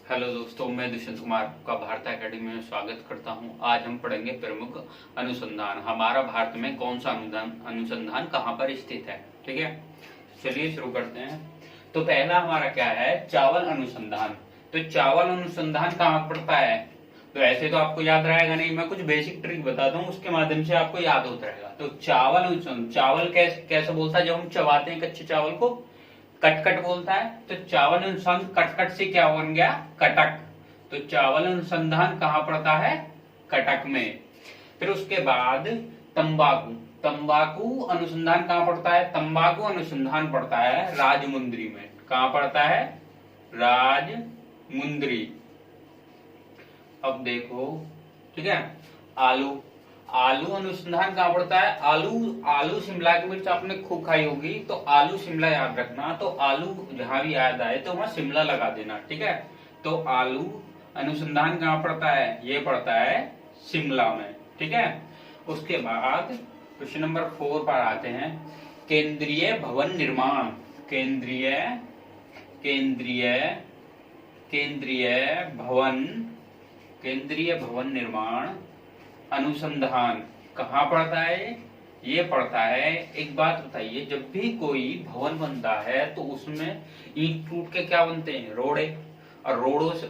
Hello दोस्तों, मैं दुष्यंत कुमार का भारत एकेडमी में स्वागत करता हूं। आज हम पढ़ेंगे प्रमुख अनुसंधान। हमारा भारत में कौन सा अनुसंधान कहां पर स्थित है। ठीक है, चलिए शुरू करते हैं। तो पहला हमारा क्या है, चावल अनुसंधान। तो चावल अनुसंधान कहाँ पड़ता है। तो ऐसे तो आपको याद रहेगा नहीं, मैं कुछ बेसिक ट्रिक बताता हूँ, उसके माध्यम से आपको याद होता रहेगा। तो चावल अनुसंधान, चावल कैसे बोलता है, जब हम चबाते हैं कच्चे चावल को कटकट बोलता है। तो चावल अनुसंधान कटकट से क्या बन गया, कटक। तो चावल अनुसंधान कहाँ पड़ता है, कटक में। फिर उसके बाद तंबाकू, तंबाकू अनुसंधान कहाँ पड़ता है, तंबाकू अनुसंधान पड़ता है राजमुंद्री में। कहाँ पड़ता है, राजमुंद्री। अब देखो, ठीक है, आलू, आलू अनुसंधान कहाँ पड़ता है, आलू, आलू शिमला की मिर्च आपने खूब खाई होगी, तो आलू शिमला याद रखना। तो आलू जहां भी याद आए तो वहां शिमला लगा देना। ठीक है, तो आलू अनुसंधान कहाँ पड़ता है, ये पड़ता है शिमला में। ठीक है, उसके बाद क्वेश्चन नंबर 4 पर आते हैं। केंद्रीय भवन निर्माण, केंद्रीय केंद्रीय केंद्रीय भवन केंद्रीय भवन निर्माण अनुसंधान कहाँ पड़ता है, ये पड़ता है। एक बात बताइए, जब भी कोई भवन बनता है तो उसमें ईंट टूट के क्या बनते हैं, रोड़े, और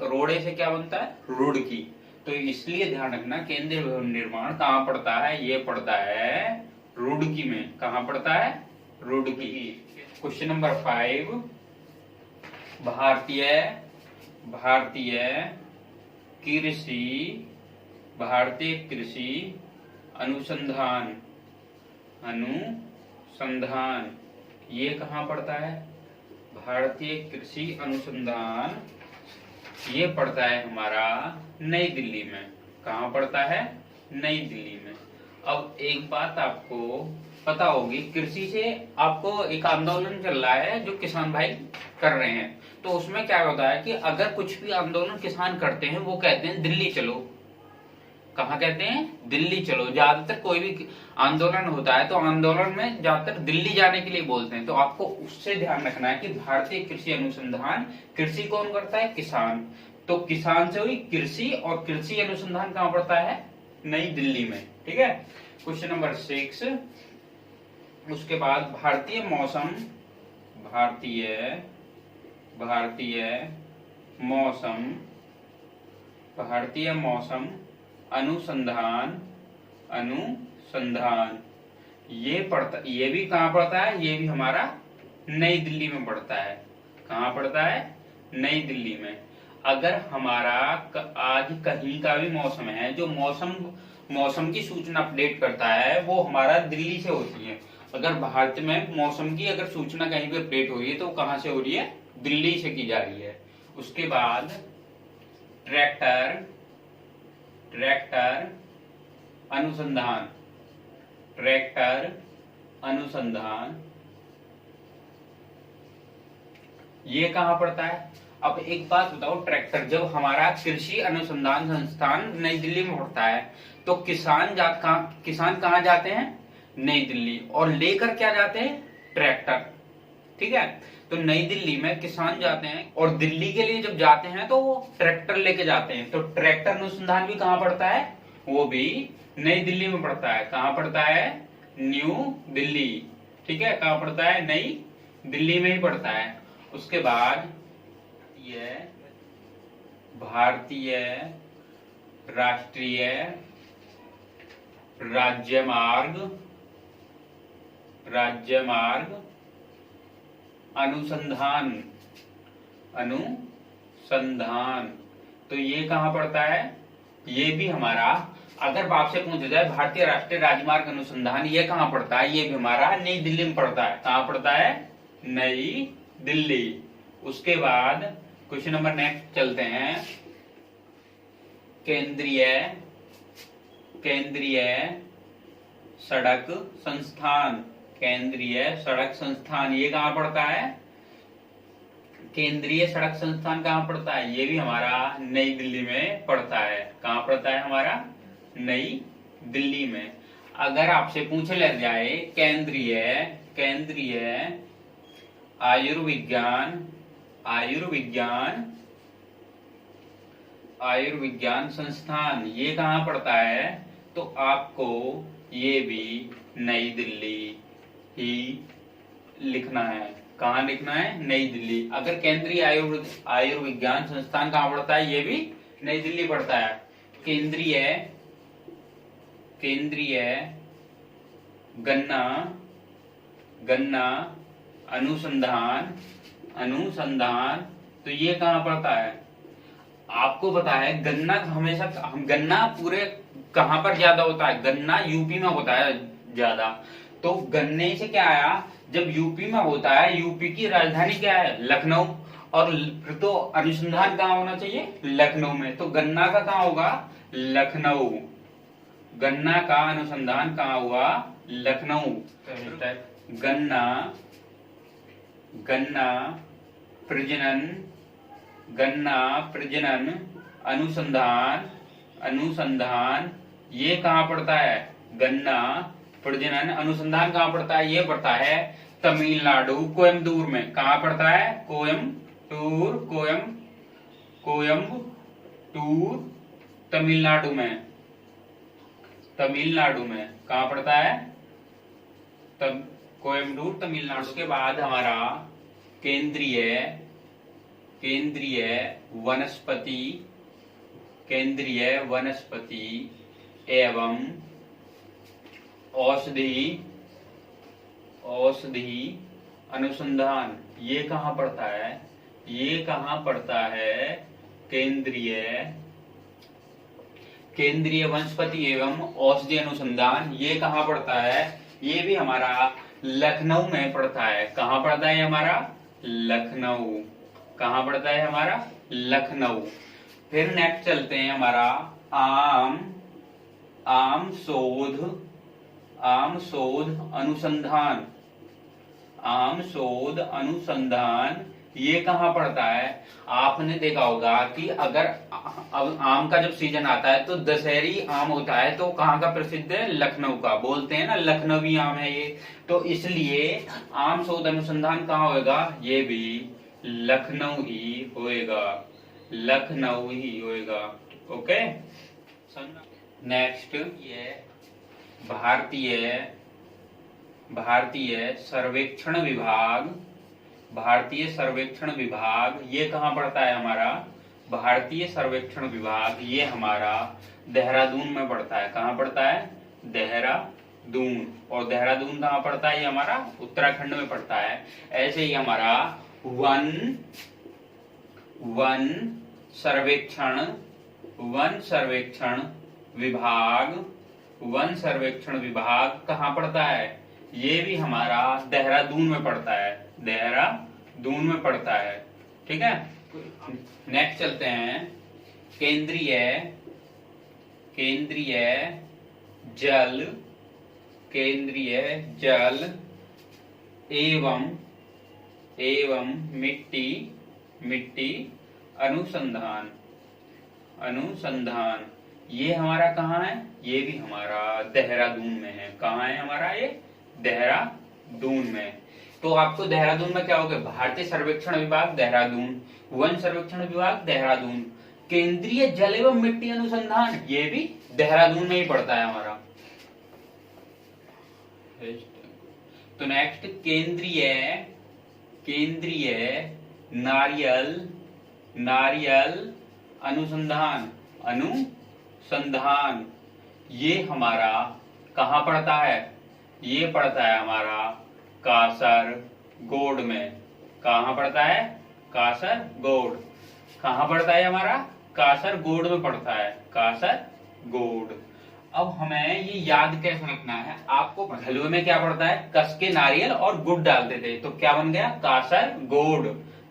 रोड़े से क्या बनता है, रुड़की। तो इसलिए ध्यान रखना, केंद्रीय भवन निर्माण कहाँ पड़ता है, ये पड़ता है रुड़की में। कहाँ पड़ता है, रुड़की। क्वेश्चन नंबर 5, भारतीय भारतीय भारतीय कृषि अनुसंधान ये कहाँ पड़ता है, भारतीय कृषि अनुसंधान ये पड़ता है हमारा नई दिल्ली में। कहाँ पड़ता है, नई दिल्ली में। अब एक बात आपको पता होगी, कृषि से आपको एक आंदोलन चल रहा है जो किसान भाई कर रहे हैं। तो उसमें क्या होता है कि अगर कुछ भी आंदोलन किसान करते हैं, वो कहते हैं दिल्ली चलो। कहाँ कहते हैं, दिल्ली चलो। ज्यादातर कोई भी आंदोलन होता है तो आंदोलन में ज्यादातर दिल्ली जाने के लिए बोलते हैं। तो आपको उससे ध्यान रखना है कि भारतीय कृषि अनुसंधान, कृषि कौन करता है, किसान। तो किसान से हुई कृषि, और कृषि अनुसंधान कहाँ पड़ता है, नई दिल्ली में। ठीक है, क्वेश्चन नंबर 6, उसके बाद भारतीय मौसम भारतीय मौसम अनुसंधान ये भी कहाँ पड़ता है, ये भी हमारा नई दिल्ली में पड़ता है। कहाँ पड़ता है, नई दिल्ली में। अगर हमारा आज कहीं का भी मौसम है, जो मौसम की सूचना अपडेट करता है, वो हमारा दिल्ली से होती है। अगर भारत में मौसम की अगर सूचना कहीं पे अपडेट हो रही है तो कहां से हो रही है, दिल्ली से की जा रही है। उसके बाद ट्रैक्टर अनुसंधान ये कहाँ पड़ता है। अब एक बात बताओ, ट्रैक्टर जब हमारा कृषि अनुसंधान संस्थान नई दिल्ली में पड़ता है, तो किसान कहाँ जाते हैं, नई दिल्ली, और लेकर क्या जाते हैं, ट्रैक्टर। ठीक है, तो नई दिल्ली में किसान जाते हैं, और दिल्ली के लिए जब जाते हैं तो वो ट्रैक्टर लेके जाते हैं। तो ट्रैक्टर अनुसंधान भी कहाँ पड़ता है, वो भी नई दिल्ली में पड़ता है। कहाँ पड़ता है, न्यू दिल्ली। ठीक है, कहाँ पड़ता है, नई दिल्ली में ही पड़ता है। उसके बाद ये भारतीय राष्ट्रीय राज्यमार्ग अनुसंधान तो ये कहाँ पड़ता है, ये भी हमारा, अगर आपसे पूछा जाए भारतीय राष्ट्रीय राजमार्ग अनुसंधान ये कहाँ पड़ता है, ये भी हमारा नई दिल्ली में पड़ता है। कहाँ पड़ता है, नई दिल्ली। उसके बाद क्वेश्चन नंबर नेक्स्ट चलते हैं। केंद्रीय सड़क संस्थान ये कहाँ पड़ता है, केंद्रीय सड़क संस्थान कहाँ पड़ता है, ये भी हमारा नई दिल्ली में पड़ता है। कहाँ पड़ता है, हमारा नई दिल्ली में। अगर आपसे पूछ लिया जाए केंद्रीय आयुर्विज्ञान आयुर्विज्ञान संस्थान ये कहाँ पड़ता है? तो आपको ये भी नई दिल्ली ही लिखना है। कहाँ लिखना है? नई दिल्ली। अगर केंद्रीय आयुर्विज्ञान संस्थान कहाँ पड़ता है? ये भी नई दिल्ली पड़ता है। केंद्रीय गन्ना अनुसंधान तो ये कहाँ पड़ता है? आपको पता है गन्ना हमेशा हम गन्ना पूरे कहाँ पर ज्यादा होता है? गन्ना यूपी में होता है ज्यादा। तो गन्ने से क्या आया? जब यूपी में होता है, यूपी की राजधानी क्या है? लखनऊ। और फिर तो अनुसंधान कहाँ होना चाहिए? लखनऊ में। तो गन्ना का कहाँ होगा? लखनऊ। गन्ना का अनुसंधान कहाँ हुआ? लखनऊ। गन्ना प्रजनन अनुसंधान ये कहाँ पड़ता है? गन्ना प्रजनन अनुसंधान कहाँ पड़ता है? ये पड़ता है तमिलनाडु, कोयम्बटूर में। कहाँ पड़ता है? कोयम्बटूर तमिलनाडु में। कहाँ पड़ता है? कोयम्बटूर तमिलनाडु। उसके बाद हमारा केंद्रीय वनस्पति एवं औषधि अनुसंधान ये कहाँ पड़ता है? ये कहाँ पड़ता है? केंद्रीय वनस्पति एवं औषधि अनुसंधान ये कहाँ पड़ता है? ये भी हमारा लखनऊ में पड़ता है। कहाँ पड़ता है हमारा? लखनऊ। कहाँ पड़ता है हमारा? लखनऊ। फिर नेक्स्ट चलते हैं हमारा आम शोध अनुसंधान ये कहाँ पड़ता है? आपने देखा होगा कि अगर अब आम का जब सीजन आता है तो दशहरी आम होता है, तो कहाँ का प्रसिद्ध है? लखनऊ का। बोलते हैं ना लखनवी आम है ये। तो इसलिए आम शोध अनुसंधान कहाँ होगा? ये भी लखनऊ ही होएगा। ओके। नेक्स्ट ये भारतीय सर्वेक्षण विभाग ये कहाँ पड़ता है हमारा? भारतीय सर्वेक्षण विभाग ये हमारा देहरादून में पड़ता है। कहाँ पड़ता है? देहरादून। और देहरादून कहाँ पड़ता है? ये हमारा उत्तराखंड में पड़ता है। ऐसे ही हमारा वन सर्वेक्षण विभाग कहाँ पड़ता है? ये भी हमारा देहरादून में पड़ता है। ठीक है। नेक्स्ट चलते हैं केंद्रीय जल एवं मिट्टी अनुसंधान ये हमारा कहाँ है? ये भी हमारा देहरादून में है। कहाँ है हमारा? ये देहरादून में। तो आपको देहरादून में क्या हो गया? भारतीय सर्वेक्षण विभाग देहरादून, वन सर्वेक्षण विभाग देहरादून, केंद्रीय जल एवं मिट्टी अनुसंधान ये भी देहरादून में ही पड़ता है हमारा। तो नेक्स्ट केंद्रीय नारियल अनुसंधान ये हमारा कहाँ पड़ता है? ये पड़ता है हमारा कासरगोड में। कहाँ पड़ता है? कासरगोड। कहाँ पड़ता है हमारा? कासरगोड में पड़ता है। कासरगोड। अब हमें ये याद कैसे रखना है? आपको हलवे में क्या पड़ता है? कस के नारियल और गुड़ डालते थे, तो क्या बन गया? कासरगोड।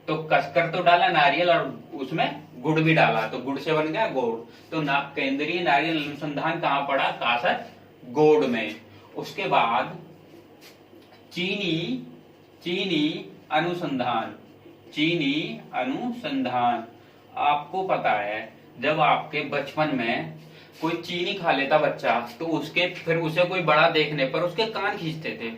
तो कसकर तो डाला नारियल और उसमें गुड़ भी डाला, तो गुड़ से बन गया गुड़। तो केंद्रीय नारियल अनुसंधान कहाँ पड़ा? कासरगोड में। उसके बाद चीनी अनुसंधान आपको पता है जब आपके बचपन में कोई चीनी खा लेता बच्चा, तो फिर उसे कोई बड़ा देखने पर उसके कान खींचते थे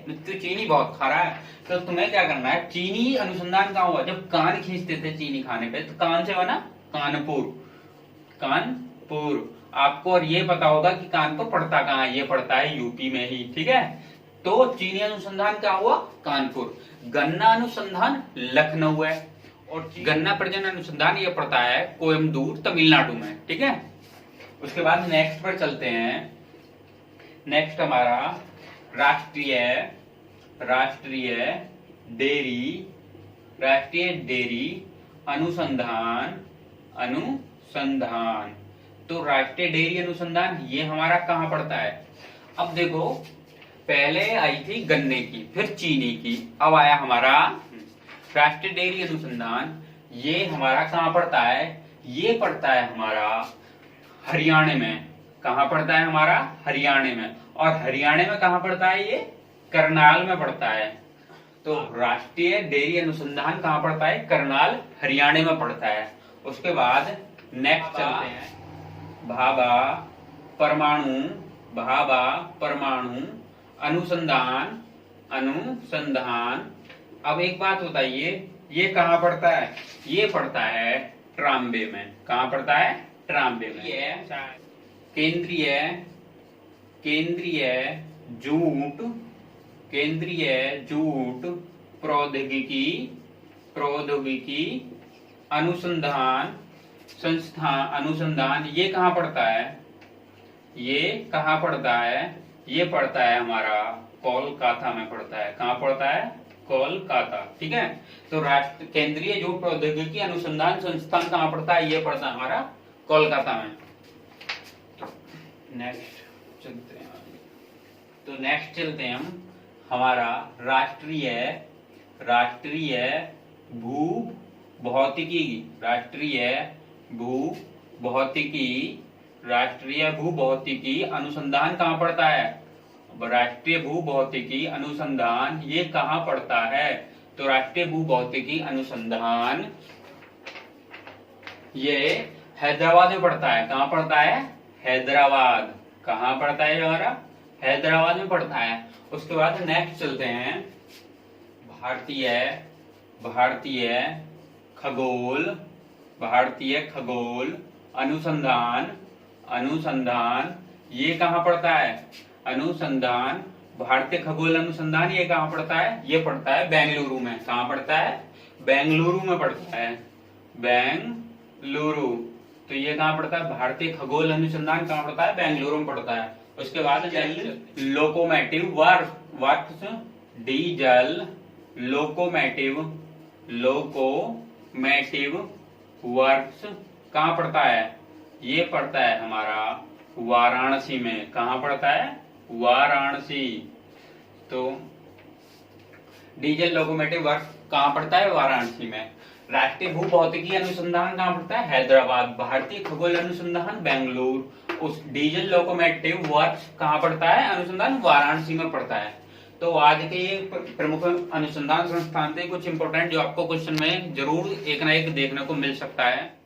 तो चीनी बहुत खा रहा है। तो तुम्हें क्या करना है? चीनी अनुसंधान कहाँ हुआ? जब कान खींचते थे चीनी खाने पे, तो कान से बना कानपुर, कानपुर। आपको और ये पता होगा कि कानपुर पड़ता कहाँ है, ये पड़ता है यूपी में ही, ठीक है। तो चीनी अनुसंधान क्या हुआ, कानपुर। गन्ना अनुसंधान लखनऊ है, और गन्ना प्रजनन अनुसंधान ये पड़ता है कोयम्बटूर, तमिलनाडु में, ठीक है। उसके बाद नेक्स्ट पर चलते हैं। नेक्स्ट हमारा राष्ट्रीय डेयरी अनुसंधान। तो राष्ट्रीय डेयरी अनुसंधान ये हमारा कहाँ पड़ता है। अब देखो, पहले आई थी गन्ने की, फिर चीनी की, अब आया हमारा राष्ट्रीय डेयरी अनुसंधान। ये हमारा कहाँ पड़ता है, ये पड़ता है हमारा हरियाणा में। कहाँ पड़ता है हमारा, हरियाणा में। और हरियाणा में कहाँ पड़ता है, ये करनाल में पड़ता है। तो राष्ट्रीय डेयरी अनुसंधान कहाँ पड़ता है, करनाल, हरियाणा में पड़ता है। उसके बाद नेक्स्ट चलते हैं, भाभा परमाणु अनुसंधान। अब एक बात बताइए, ये कहाँ पड़ता है, ये पड़ता है ट्राम्बे में। कहाँ पड़ता है, ट्राम्बे में। केंद्रीय जूट प्रौद्योगिकी अनुसंधान संस्थान, ये कहाँ पड़ता है, ये कहाँ पड़ता है, ये पड़ता है हमारा कोलकाता में पड़ता है। कहाँ पड़ता है, कोलकाता, ठीक है। तो केंद्रीय जूट प्रौद्योगिकी अनुसंधान संस्थान कहाँ पड़ता है, ये पड़ता है हमारा कोलकाता में। नेक्स्ट चलते हैं, तो नेक्स्ट चलते हैं हम हमारा राष्ट्रीय भूभौतिकी अनुसंधान कहाँ पड़ता है। राष्ट्रीय भूभौतिकी अनुसंधान ये कहाँ पड़ता है, तो राष्ट्रीय भूभौतिकी अनुसंधान ये हैदराबाद में पड़ता है। कहाँ पड़ता है, हैदराबाद। कहाँ पड़ता है हमारा, हैदराबाद में पड़ता है। उसके बाद नेक्स्ट चलते हैं, भारतीय खगोल अनुसंधान ये कहाँ पड़ता है, भारतीय खगोल अनुसंधान ये कहाँ पड़ता है, ये पड़ता है बेंगलुरु में। कहाँ पड़ता है, बेंगलुरु में पड़ता है, बेंगलुरु। तो ये कहाँ पड़ता है, भारतीय खगोल अनुसंधान कहाँ पड़ता है, बेंगलुरु में पड़ता है। उसके बाद locomotive works, diesel locomotive works कहाँ पड़ता है, ये पड़ता है हमारा वाराणसी में। कहाँ पड़ता है, वाराणसी। तो डीजल लोकोमोटिव वर्क्स कहाँ पड़ता है, वाराणसी में। राष्ट्रीय भूभौतिकी अनुसंधान कहाँ पड़ता है, हैदराबाद। भारतीय खगोल अनुसंधान बेंगलुरु। उस डीजल लोकोमोटिव वर्क्स कहाँ पड़ता है, अनुसंधान वाराणसी में पड़ता है। तो आज के ये प्रमुख अनुसंधान संस्थान थे कुछ इंपोर्टेंट, जो आपको क्वेश्चन में जरूर एक ना एक देखने को मिल सकता है।